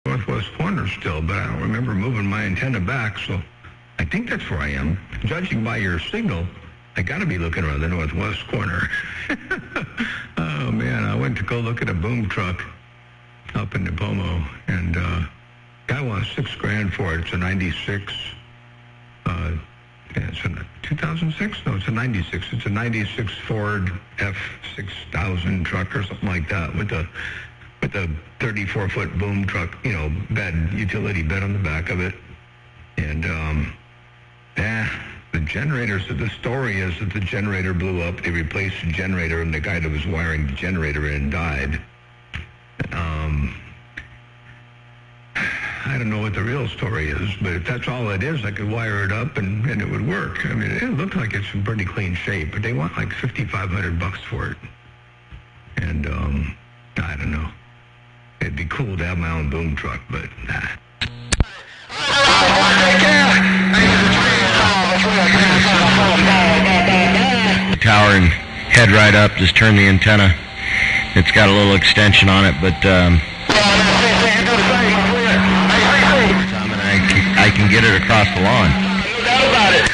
northwest corner still, but I don't remember moving my antenna back, so I think that's where I am. Judging by your signal, I got to be looking around the northwest corner. Oh, man, I went to go look at a boom truck up in Nipomo, and guy wants $6,000 for it. It's a 96. It's a 2006? No, it's a 96. It's a 96 Ford F6000 truck or something like that with a 34-foot boom truck, bed, utility bed on the back of it. And, the generator, so the story is that the generator blew up. They replaced the generator, and the guy that was wiring the generator in died. I don't know what the real story is, but if that's all it is, I could wire it up and it would work. I mean, it looked like it's in pretty clean shape, but they want like $5,500 for it. And, I don't know. It'd be cool to have my own boom truck, but nah. Tower and head right up, just turn the antenna. It's got a little extension on it, but I can get it across the lawn. No doubt about it.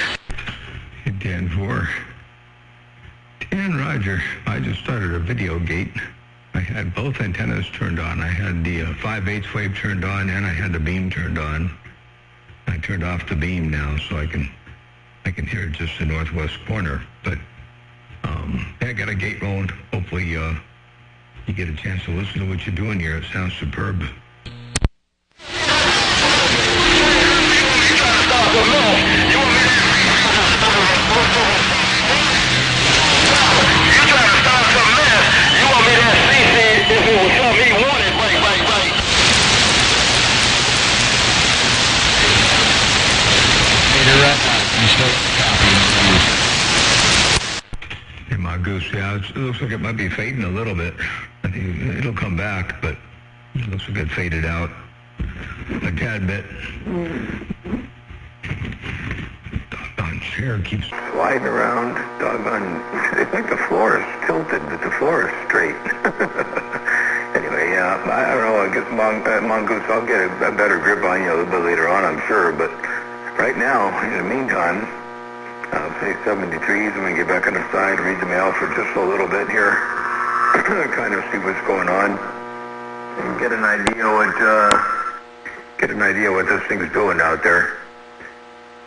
10-4. 10, Roger. I just started a video gate. I had both antennas turned on. I had the 5/8 wave turned on, and I had the beam turned on. I turned off the beam now, so I can hear just the northwest corner. But I got a gate rolling. Hopefully, you get a chance to listen to what you're doing here. It sounds superb. Hey, Mongoose, yeah, it looks like it might be fading a little bit. I think it'll come back, but it looks like it faded out a tad bit. Doggone chair keeps sliding around. Doggone, it's like the floor is tilted, but the floor is straight. Anyway, yeah, I don't know, I guess Mongoose, I'll get a better grip on you a little bit later on, I'm sure, but right now, in the meantime, say 73s, I'm going to get back on the side, read the mail for just a little bit here, kind of see what's going on, and get an idea what this thing's doing out there.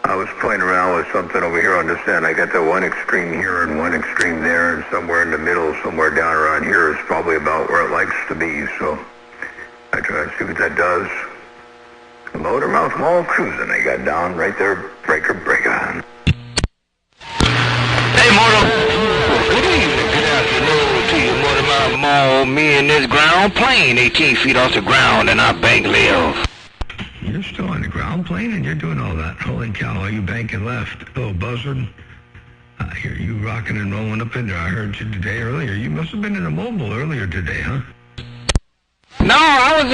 I was playing around with something over here on this end. I got the one extreme here and one extreme there, and somewhere in the middle, somewhere down around here is probably about where it likes to be, so I try to see what that does. Motor mouth mall cruising, I got down right there, breaker. Hey, good evening, good afternoon to you, Motor Mouth Mall. Me and this ground plane, 18 feet off the ground, and I bank live. You're still on the ground plane and you're doing all that. Holy cow, are you banking left? Oh, buzzard. I hear you rocking and rolling up in there. I heard you today earlier. You must have been in a mobile earlier today, huh? No, I was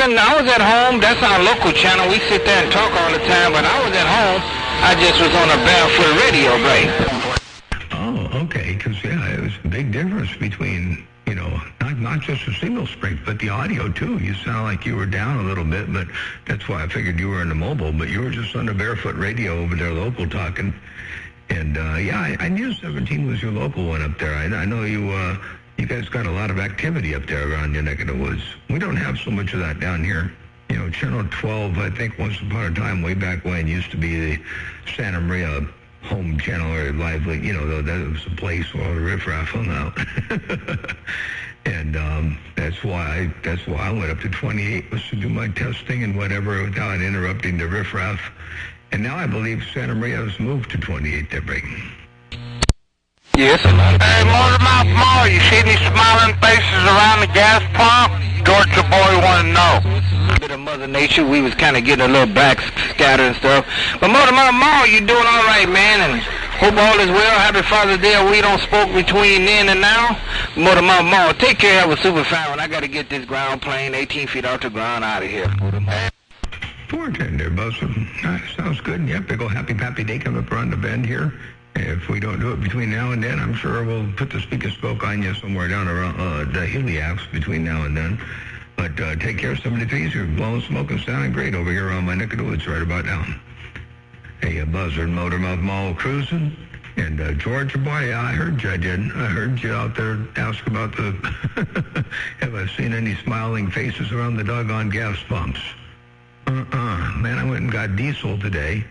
at home. That's our local channel. We sit there and talk all the time, but I was at home. I just was on a barefoot radio break. Oh, okay, because, yeah, it was a big difference between, not just the signal strength, but the audio, too. You sound like you were down a little bit, but that's why I figured you were in the mobile, but you were just on the barefoot radio over there, local talking. And, yeah, I knew 17 was your local one up there. I know you guys got a lot of activity up there around your neck of the woods. We don't have so much of that down here. Channel 12, I think once upon a time, way back when, used to be the Santa Maria home channel or lively, that was a place where all the riffraff hung out. And that's why I went up to 28 was to do my testing and whatever without interrupting the riffraff. And now I believe Santa Maria has moved to 28, they're breaking. Yes. Hey, Motor Mouth Mall, you see these smiling faces around the gas pump? Georgia boy want to know. A bit of Mother Nature, we was kind of getting a little back scattered and stuff. But Motor Mouth Mall, you doing all right, man, and hope all is well. Happy Father's Day. We don't spoke between then and now. Motor Mouth Mall, take care of a super fan. I got to get this ground plane 18 feet off the ground out of here. 410 there, Buster. Sounds good. Yeah, big old happy pappy day coming up around the bend here. If we don't do it between now and then, I'm sure we'll put the speaker spoke on you somewhere down around the Heliax between now and then. But take care of 73s. You're blowing smoke and sounding great over here on my neck of the woods right about now. Hey, Buzzard, Motormouth Mall cruising. And Georgia boy, I heard you. I heard you out there ask about the... Have I seen any smiling faces around the doggone gas pumps? Man, I went and got diesel today.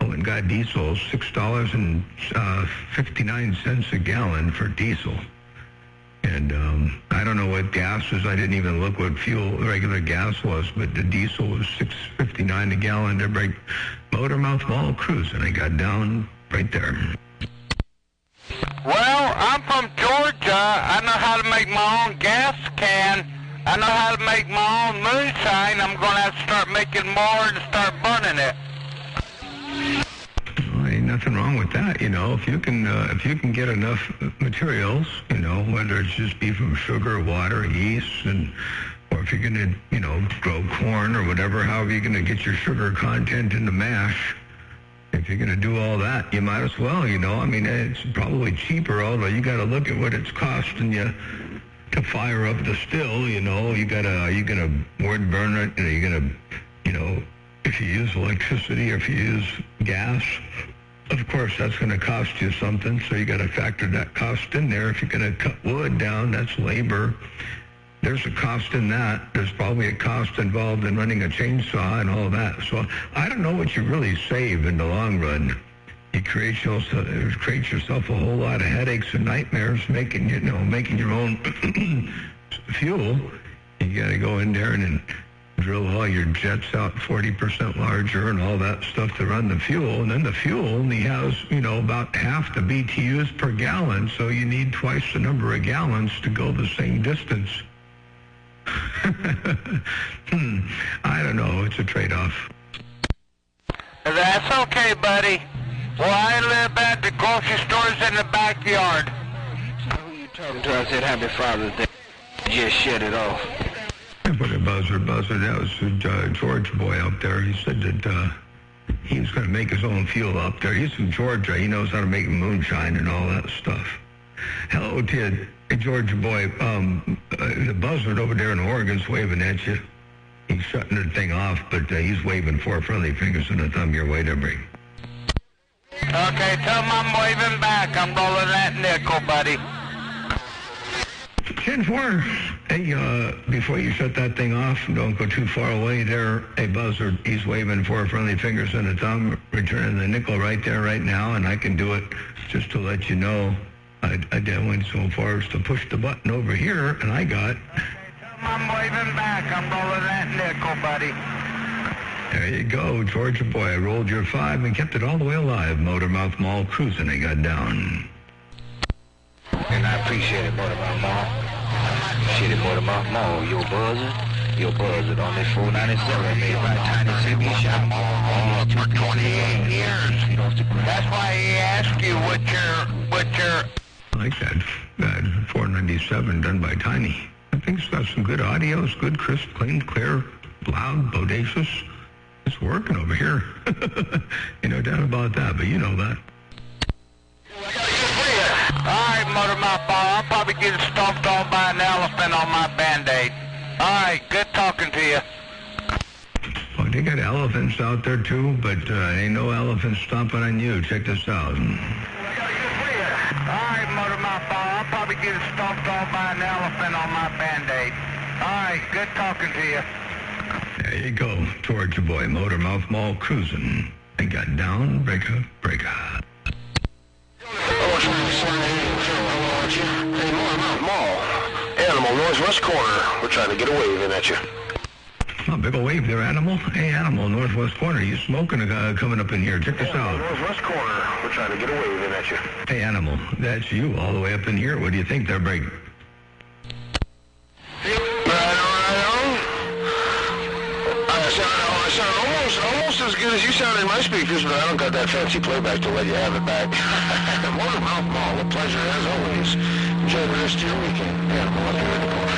I went and got diesel, $6.59 a gallon for diesel. And I don't know what gas is. I didn't even look what regular gas was, but the diesel was $6.59 a gallon. They're right, Motormouth Mall cruise, and I got down right there. Well, I'm from Georgia. I know how to make my own gas can. I know how to make my own moonshine. I'm going to have to start making more and start burning it. Well, ain't nothing wrong with that, If you can get enough materials, whether it's just be from sugar, water, yeast, or if you're going to, grow corn or whatever, however you're going to get your sugar content in the mash. If you're going to do all that, you might as well, it's probably cheaper, although you got to look at what it's costing you to fire up the still, are you going to wood burn it? Are you going to, if you use electricity or if you use gas, of course that's going to cost you something, so you got to factor that cost in there. If you're going to cut wood down, that's labor. There's a cost in that. There's probably a cost involved in running a chainsaw and all that. So I don't know what you really save in the long run. You create yourself a whole lot of headaches and nightmares making your own fuel. You got to go in there and drill all your jets out 40% larger and all that stuff to run the fuel. And then the fuel only has, about half the BTUs per gallon. So you need twice the number of gallons to go the same distance. I don't know. It's a trade-off. That's okay, buddy. Well, I live at the grocery stores in the backyard. Who you talking to? I said, Happy Father's Day. Just shut it off. But a buzzer. That was George boy up there. He said that he was going to make his own fuel up there. He's from Georgia. He knows how to make moonshine and all that stuff. Hello, Ted. Hey, Georgia boy, the buzzard over there in Oregon's waving at you. He's shutting the thing off, but he's waving 4 friendly fingers and a thumb your way to bring. Okay, tell him I'm waving back. I'm rolling that nickel, buddy. 10-4. Hey, before you shut that thing off, don't go too far away there. Hey, buzzard, he's waving 4 friendly fingers and a thumb, returning the nickel right there, right now, and I can do it just to let you know. I went so far as to push the button over here, and I got... I'm waving back. I'm rolling that nickel, buddy. There you go, Georgia boy. I rolled your 5 and kept it all the way alive. Motormouth Mall cruising. I got down. And I appreciate it, Motormouth Mall. Appreciate it, Motormouth Mall. Your buzzard on this 497 made by Tiny CB Shop. For 28 years. That's why he asked you what your... I like that 497 done by Tiny. I think it's got some good audio. It's good, crisp, clean, clear, loud, bodacious. It's working over here. No doubt about that, but you know that. All right, Motormouth Ball. I'll probably get stomped on by an elephant on my Band-Aid. All right, good talking to you. Well, they got elephants out there, too, but ain't no elephants stomping on you. Check this out. All right, Motormouth Ball. I'll probably get stomped on by an elephant on my Band-Aid. All right, good talking to you. There you go, Georgia boy, Motormouth Mall cruising. I got down, breaker. Hey, Motormouth Mall, Animal, Northwest Corner. We're trying to get a wave in at you. Oh, big ol' wave there, Animal. Hey, Animal, Northwest Corner. You smoking coming up in here. Check this out. Northwest Corner. We're trying to get a wave in at you. Hey, Animal, that's you all the way up in here. What do you think there, Break? Right on. I sound almost as good as you sound in my speakers, but I don't got that fancy playback to let you have it back. Motormouth Mall, a pleasure as always. Enjoy the rest of your weekend. Animal, up here in the corner.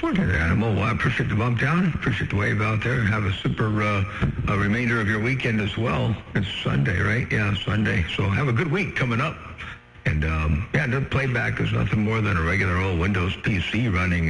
Okay, Animal. Well, I appreciate the bump down. Appreciate the wave out there. Have a super remainder of your weekend as well. It's Sunday, right? Yeah, Sunday. So have a good week coming up. And, the playback is nothing more than a regular old Windows PC running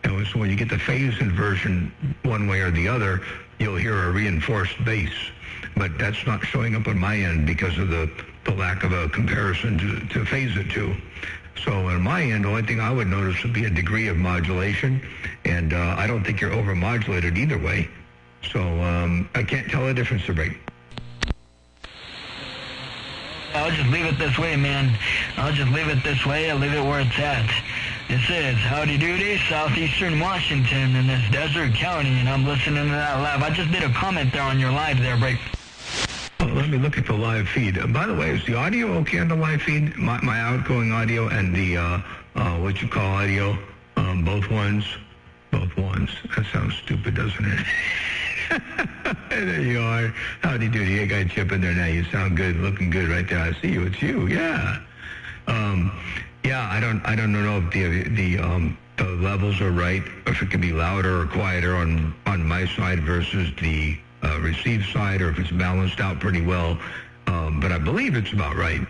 And so when you get the phase inversion one way or the other, you'll hear a reinforced bass. But that's not showing up on my end because of the lack of a comparison to phase it to. So on my end, the only thing I would notice would be a degree of modulation, and I don't think you're over-modulated either way. So I can't tell the difference to break. I'll just leave it this way, man. I'll just leave it this way. I'll leave it where it's at. This is Howdy Doody, southeastern Washington in this desert county, and I'm listening to that live. I just did a comment there on your live there, Break. Well, let me look at the live feed. By the way, is the audio okay on the live feed? My outgoing audio and the, what you call audio, both ones? Both ones. That sounds stupid, doesn't it? There you are. Howdy doody. I got Chip in there now. You sound good, looking good right there. I see you. It's you. Yeah. Yeah. I don't know if the levels are right, if it can be louder or quieter on my side versus the receive side, or if it's balanced out pretty well. But I believe it's about right.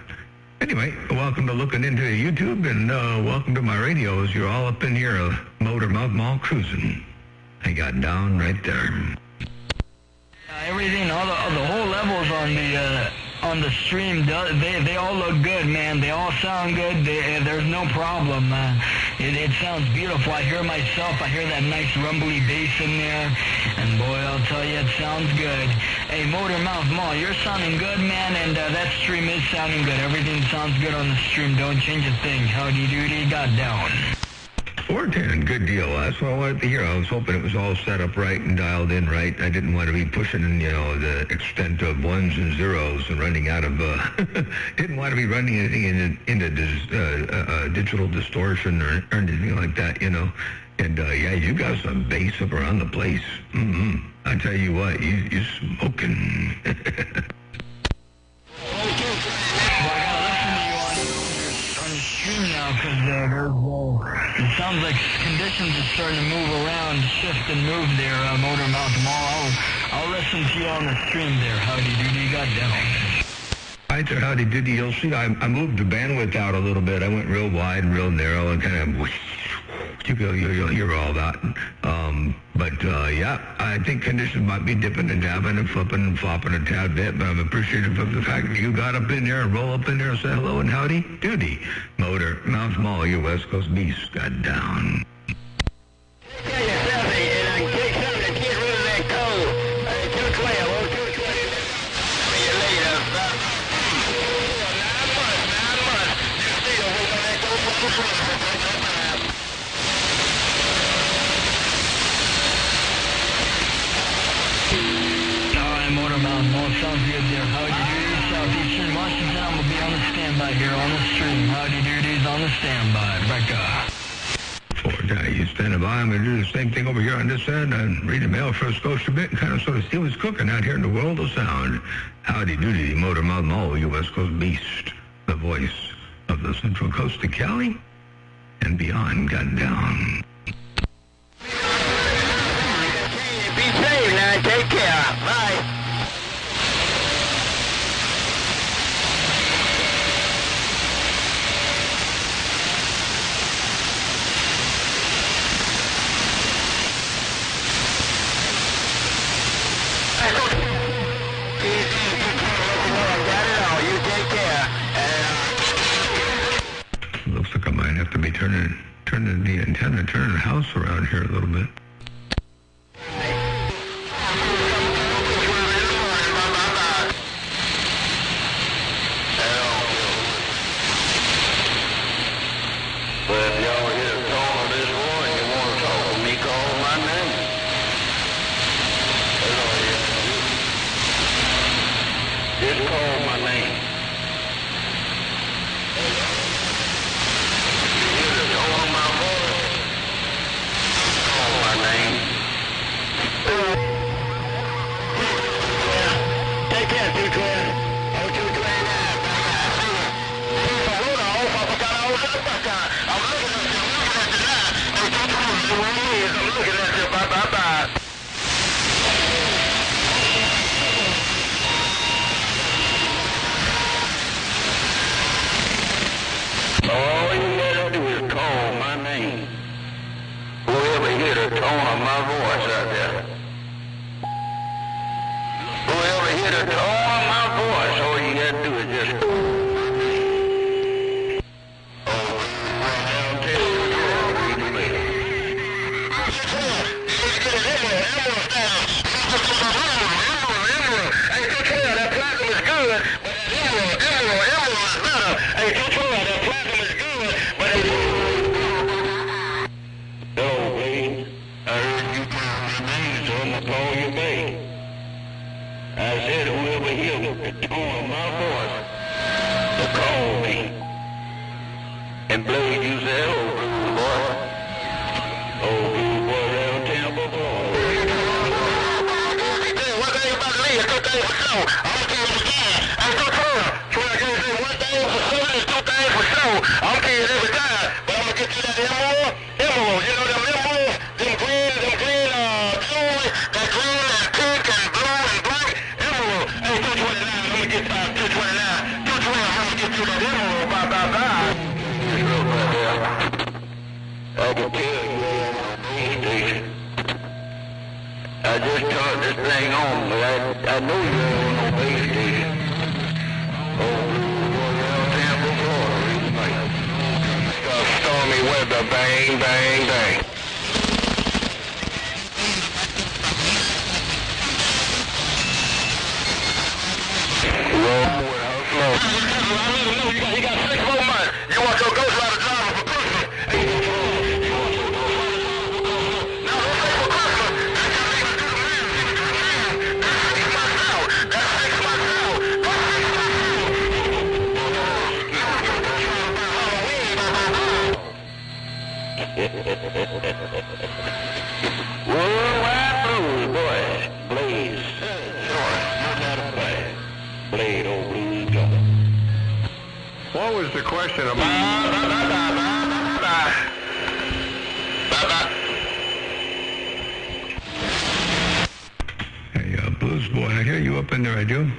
Anyway, welcome to looking into YouTube, and welcome to my radios. You're all up in here, Motor Mouth Mall cruising. I got down right there. Everything, all the whole levels on the stream, they all look good, man. They all sound good. There's no problem. It sounds beautiful. I hear myself. I hear that nice rumbly bass in there, and boy, I'll tell you, it sounds good. Hey, Motor Mouth Mall, you're sounding good, man, and that stream is sounding good. Everything sounds good on the stream. Don't change a thing. Howdy doody, got down. 410, good deal. That's what I wanted to hear. I was hoping it was all set up right and dialed in right. I didn't want to be pushing, the extent of ones and zeros and running out of, didn't want to be running anything into digital distortion or anything like that, And, yeah, you got some bass up around the place. I tell you what, you smoking. Now, because it sounds like conditions are starting to move around, shift and move there, Motor Mouth Mall. I'll listen to you on the stream there. Howdy doody, got down. Right there, howdy doody. You'll see I moved the bandwidth out a little bit. I went real wide and real narrow and kind of, you'll hear all that. But yeah, I think conditions might be dipping and dabbing and flipping and flopping a tad bit, but I'm appreciative of the fact that you got up in there and roll up in there and say hello and howdy doody. Motor Mouth Mall, your West Coast beast, got down. Motor Mouth Mall, sounds good there. Howdy doody, southeastern Washington. I'm going to be on the standby here on the stream. Howdy doody's on the standby. Becca. You standing by. I'm going to do the same thing over here on this end and read the mail for a Scotia bit and kind of sort of see what's cooking out here in the world of sound. Howdy doody, Motor Mouth Mall, your West Coast beast, the voice of the Central Coast of Cali and beyond. Got down. Be safe now. Take care. Bye. Looks like I might have to be turning the antenna, turning the house around here a little bit. My get a tone of my voice. All you gotta do is just... And Blade, you say hello, blues boy. Oh, blues boy around Tampa, boy. Hey, one thing about me, it's 2 things for sure. I'm gonna tell you again. I'm so true. So I can't say 1 thing for sure, there's 2 things for sure. I'm telling you every time. But I'm gonna get you that emerald. You know them emeralds? Them green, jewelry, that green and pink and blue and black emerald. Hey, 229, I'm gonna get 229. 212, I'm gonna get you that emerald, bye. I can tell you ain't on the base station. I just turned this thing on, but I know you ain't on no base station. Oh, around Tampa, Florida, stormy weather, bang, bang, bang. Roll with her flow. I let him know you got 6 more months. You want your Ghost Rider driver for Christmas? Worldwide blues, boy. Blaze. Sure, no doubt about it. Blade, old blues gunner. What was the question about? Hey, Blues Boy, I hear you up in there, I do.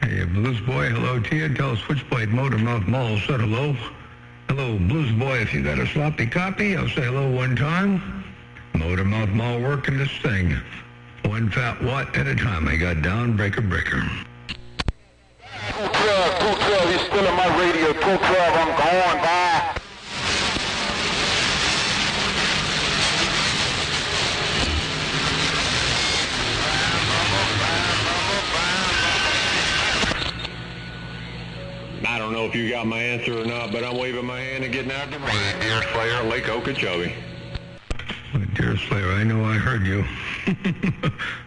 Hey, Blues Boy, hello to you. Tell Switchblade Motormouth Mall said hello. Hello, Blues Boy, if you got a sloppy copy, I'll say hello 1 time. Motormouth Mall working this thing. 1 fat watt at a time. I got down, breaker. 212, he's still in my radio. 212, I'm going by. I don't know if you got my answer or not, but I'm waving my hand and getting out the rain. Deer Slayer, Lake Okeechobee. Deer Slayer, I know I heard you.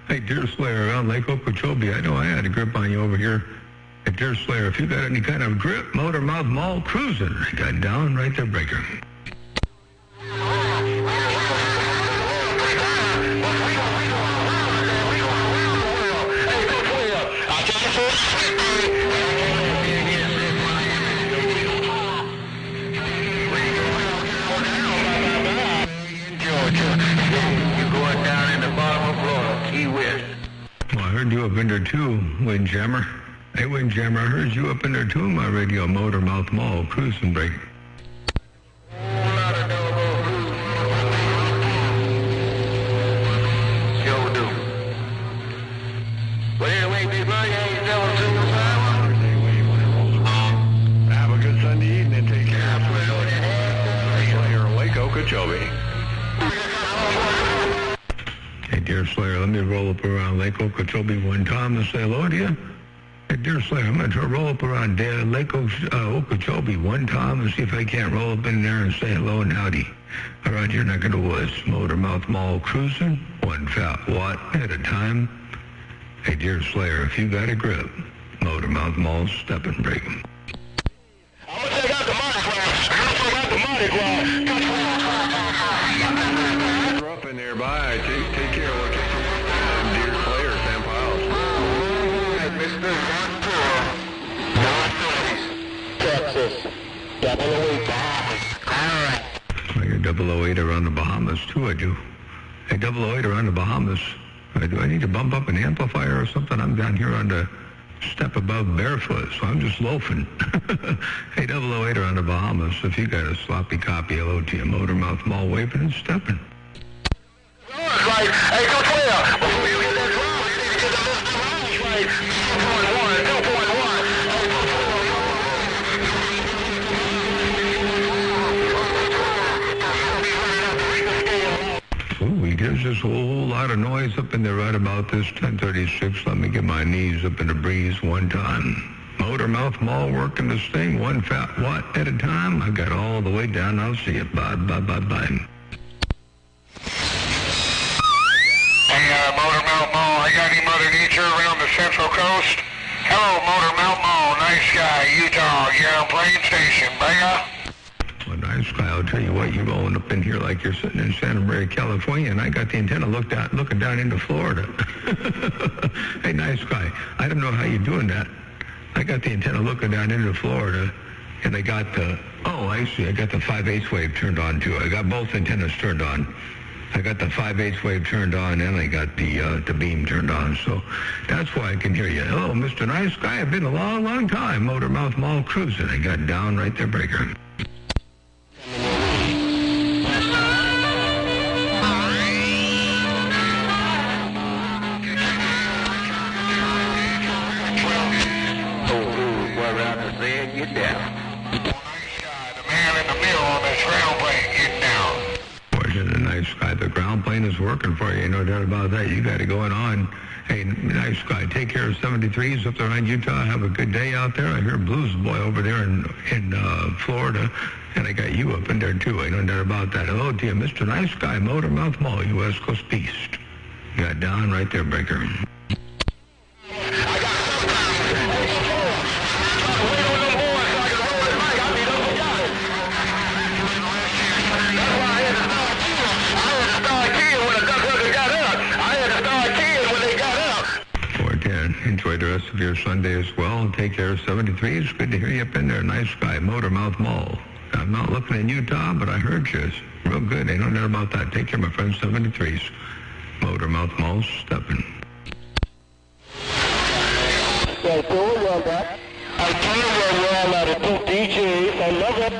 Hey, Deer Slayer, around Lake Okeechobee, I know I had a grip on you over here. Hey, Deer Slayer, if you got any kind of grip, Motormouth Mall cruising. I got down right there, breaker. Well, I heard you up in there too, Windjammer. Hey, Windjammer, I heard you up in there too on my radio, Motormouth Mall, cruising break. Have a good Sunday evening. Take care. Slayer, Lake Okeechobee. Hey, Deer Slayer, let me roll up around Lake Okeechobee 1 time and say hello to you. Hey, Deer Slayer, I'm going to roll up around Lake Okeechobee 1 time and see if I can't roll up in there and say hello and howdy. Around your neck of the woods, Motormouth Mall cruising, 1 fat watt at a time. Hey, Deer Slayer, if you got a grip, Motormouth Mall stepping break. I'm going to take out the Mardi Gras. Rough in there. Bye. Take care. Deer Slayer, Sam Piles. Mr. 112, Texas, 008 Bahamas. All right. I got 008 around the Bahamas too, I do. Hey, 008 around the Bahamas. Do I need to bump up an amplifier or something? I'm down here on the step above barefoot, so I'm just loafing. Hey, 008 around the Bahamas. If you got a sloppy copy, hello to you. Motormouth Mall waving and stepping. Right. Hey, Coach Whale, before you get that drum, you need to get the list of rounds right. 2.1. Ooh, there's this whole lot of noise up in there right about this 1036. Let me get my knees up in the breeze one time. Motormouth Mall working this thing, one fat watt at a time. I got all the way down. I'll see you. Bye, bye, bye, bye. Hey, Motormouth Mall, I got any Mother Nature around the Central Coast? Hello, Motormouth Mall, nice guy, Utah, you're on Plain Station, bye. Well, nice guy, I'll tell you what, you're rolling up in here like you're sitting in Santa Maria, California, and I got the antenna looking down into Florida. Hey, nice guy, I don't know how you're doing that. I got the antenna looking down into Florida, and I got the, I see, I got the 5/8 wave turned on too. I got both antennas turned on. I got the 5/8 wave turned on, and I got the beam turned on, so that's why I can hear you. Hello, Mr. Nice Guy. It's been a long, long time. Motormouth Mall cruising. I got down right there, breaker. Get down. Nice guy, the man in the middle on this ground plane, get down. Wasn't a nice guy. The ground plane is working for you, no doubt about that. You got it going on. Hey, nice guy. Take care of 73s up there in Utah. Have a good day out there. I hear Blues Boy over there in Florida, and I got you up in there too. I no doubt about that. Hello to you, Mr. Nice Guy, Motormouth Mall, U.S. Coast Beast. You got down right there, breaker. Enjoy the rest of your Sunday as well. Take care of 73. It's good to hear you up in there. Nice guy, Motormouth Mall. I'm not looking in Utah, but I heard you. It's real good. I don't know about that. Take care, my friend. 73s. Motormouth Mall stepping. I tell you what, we're all out of 2 DJs. I love it.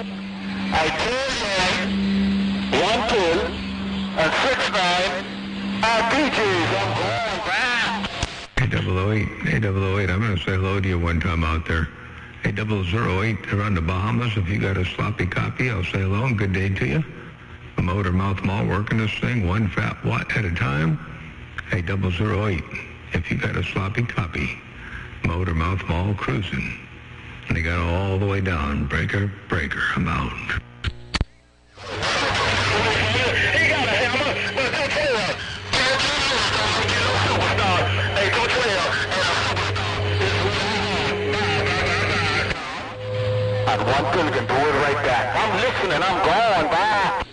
I tell you, 1, 2, and 6, 9, DJs. I'm going back. Hey, 008, I'm going to say hello to you one time out there. Hey, 008, around the Bahamas, if you got a sloppy copy, I'll say hello and good day to you. A Motormouth Mall working this thing, one fat watt at a time. Hey, 008, if you got a sloppy copy, Motormouth Mall cruising. And they got all the way down. Breaker, I'm out. And 1, 2 can do it right back. I'm listening, I'm going back.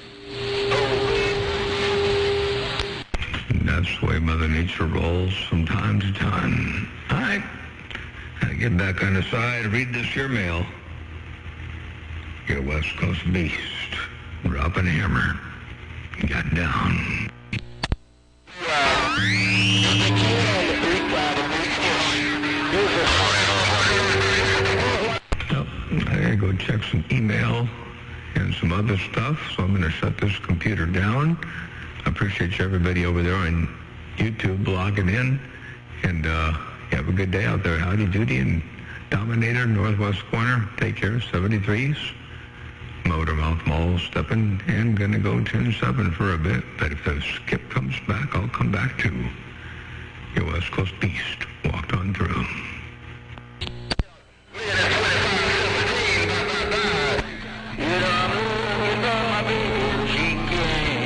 And that's the way Mother Nature rolls from time to time. All right. Gotta get back on the side, read this here mail. You're a West Coast Beast. Dropping a hammer. Got down. I gotta go check some email and some other stuff, so I'm gonna shut this computer down. I appreciate you, everybody over there on YouTube logging in, and have a good day out there. Howdy doody and Dominator, Northwest Corner. Take care, 73s. Motormouth Mall stepping, and gonna go 10-7 for a bit, but if the skip comes back, I'll come back to your West Coast Beast. Walked on through.